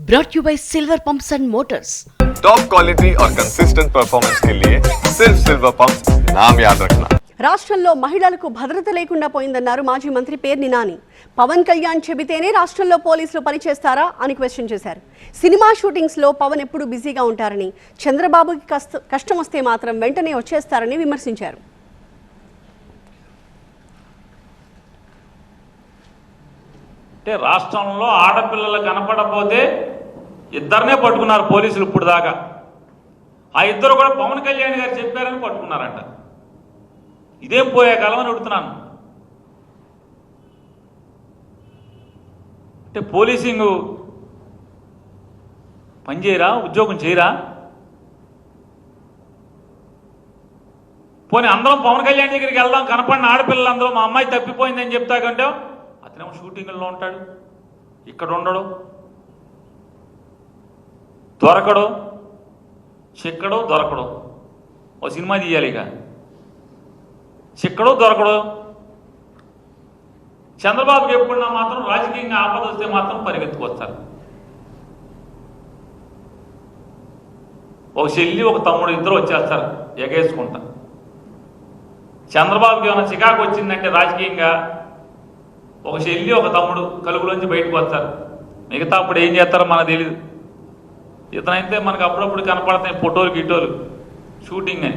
brought you by Silver Pumps and Motors. Top quality और consistent performance के लिए सिर्फ सिल्वर पंप्स नाम याद रखना। రాష్ట్రంలో మహిళలకు భద్రత లేకుండా పోయిందన్నారు మాజీ మంత్రి పేర్ని నాని. పవన్ కళ్యాణ్ చెబితేనే రాష్ట్రంలో పోలీసులు పనిచేస్తారా అని క్వశ్చన్ చేశారు. సినిమా షూటింగ్స్ లో పవన్ ఎప్పుడు బిజీగా ఉంటారని, చంద్రబాబుకి కష్టం వస్తే మాత్రం వెంటనే వచ్చేస్తారని విమర్శించారు. అంటే రాష్ట్రంలో ఆడపిల్లలు కనపడకపోతే ఇద్దరినే పట్టుకున్నారు పోలీసులు ఇప్పుడు దాకా. ఆ ఇద్దరు కూడా పవన్ కళ్యాణ్ గారు చెప్పారని పట్టుకున్నారంట. ఇదేం పోయే కాలం అని అడుగుతున్నాను. అంటే పోలీసింగ్ పని చేయరా, ఉద్యోగం చేయరా? పోనీ అందరం పవన్ కళ్యాణ్ దగ్గరికి వెళ్దాం, కనపడిన ఆడపిల్లలు అందరూ మా అమ్మాయి తప్పిపోయిందని చెప్తా కంటే అతనేమో షూటింగ్లో ఉంటాడు, ఇక్కడ ఉండడు, దొరకడు, చిక్కడు దొరకడు. ఓ సినిమా తీయాలి, ఇక చిక్కడు దొరకడు. చంద్రబాబుకి ఎప్పుడున్నా మాత్రం రాజకీయంగా ఆపద వస్తే మాత్రం పరిగెత్తుకొస్తారు. ఒక చెల్లి ఒక తమ్ముడు ఇద్దరు వచ్చేస్తారు ఎగేసుకుంటా. చంద్రబాబుకి ఏమైనా చికాకు వచ్చిందంటే రాజకీయంగా ఒక చెల్లి ఒక తమ్ముడు కలుగులోంచి బయటకు వస్తారు. మిగతా అప్పుడు ఏం చేస్తారో మనకు తెలియదు. ఇతనైతే మనకు అప్పుడప్పుడు కనపడతాయి ఫోటోలు గిటోలు షూటింగ్ అని.